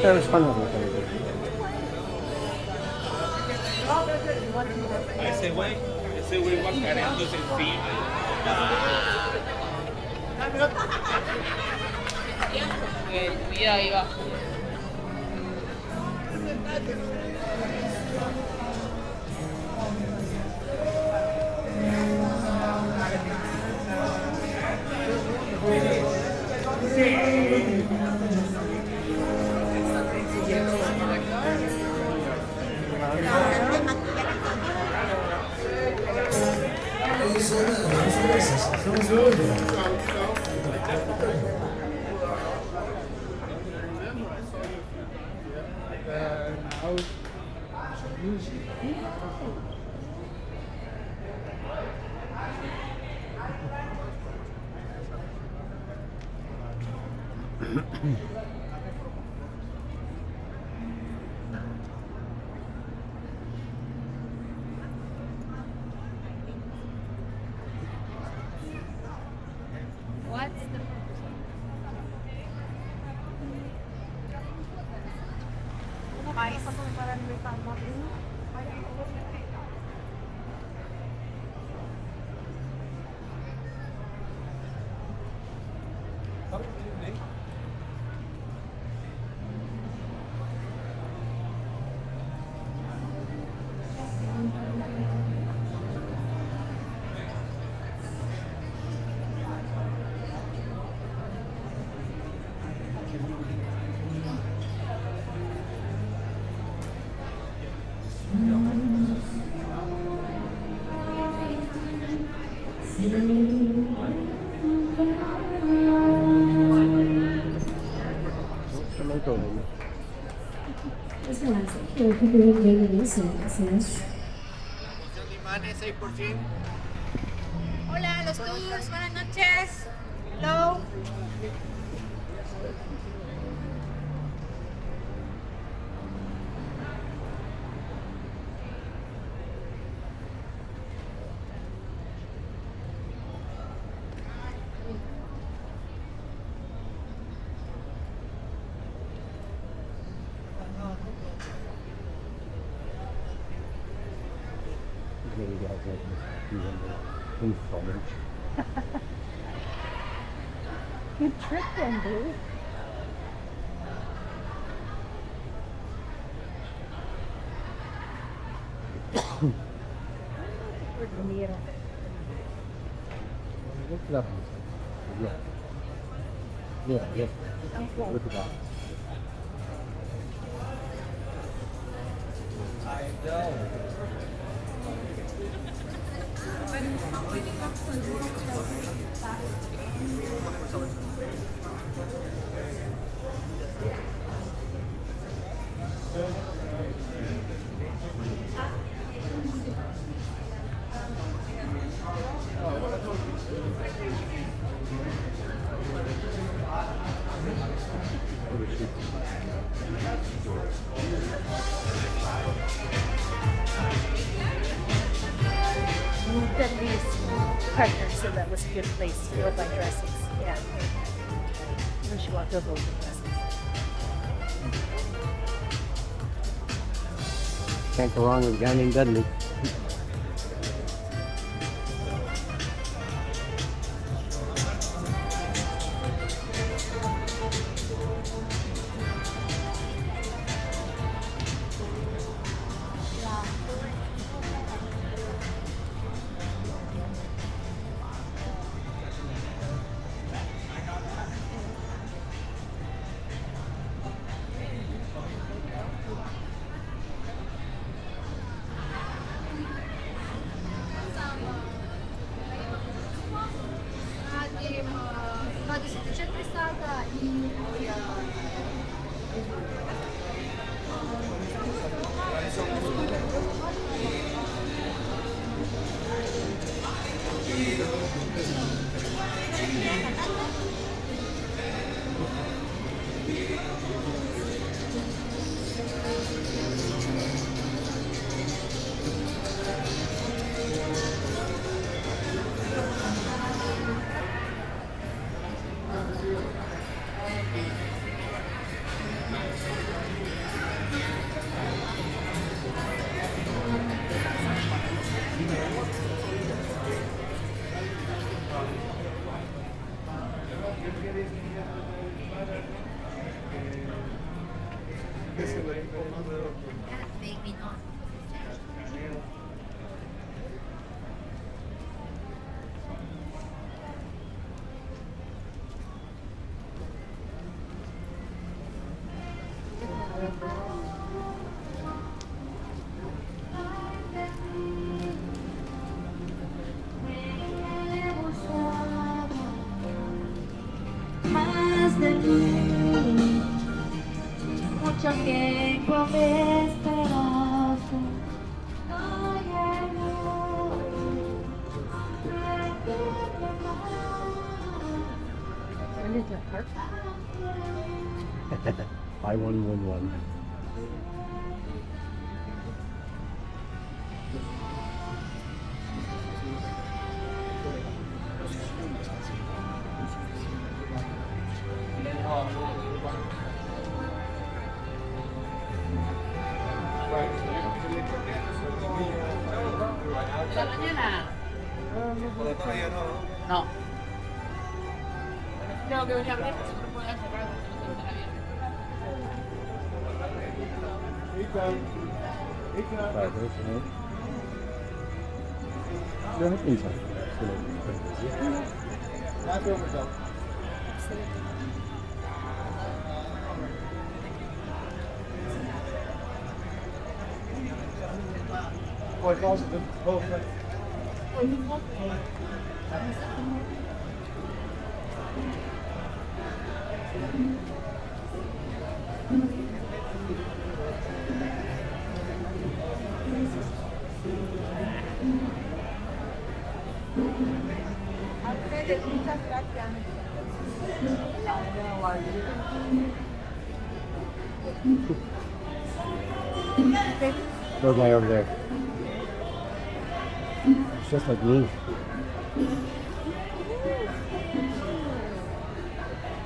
Pero es fun ako. Ese güey guacareándose encima. Mira, ahí va. What's the Hola, los tours, buenas noches. Hello. Maybe guys like this in storage. you tricked them, dude? Mira. Look it up. Yeah. Yeah, yeah. Look at that. Moved at least partners, so that was a good place to go buy dresses. Yeah. When she walked over with the dresses. Can't go wrong with a guy named Dudley. Más de mí, mucho tiempo me esperaste. When did your heart? I-111. ¿La mañana? No. Tengo que venir a ver si no puede cerrar porque no estará bien. Vale, pero eso no. Yo no pienso. There's guy over there. It's just like me. Would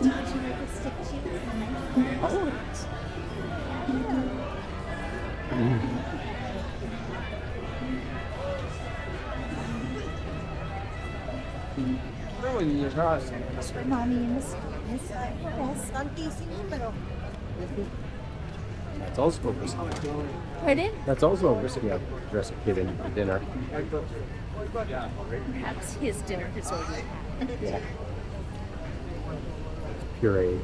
you like a stick cheese? Oh. Mommy in this yes, I'm teasing you, pero That's also risky. pardon? That's also risky. Yeah, dress a kid in for dinner. Perhaps his dinner has already happened. Yeah. Puree.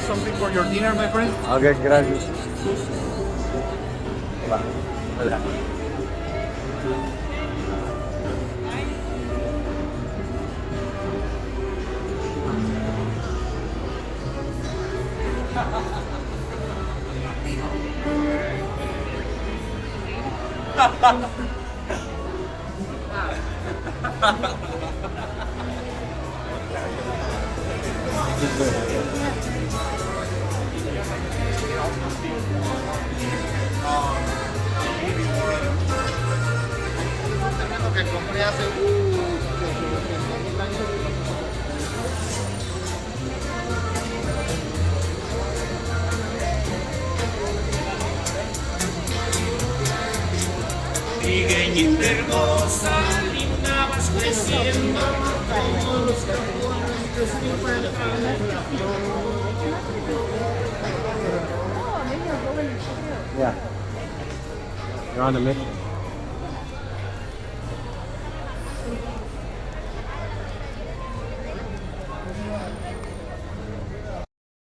Something for your dinner, my friend? Okay, gracias. Va. Hola. hace desde 10.000 años. Trigueñita hermosa, linda vas creciendo, todos los carbones que se Yeah. You're on the mission.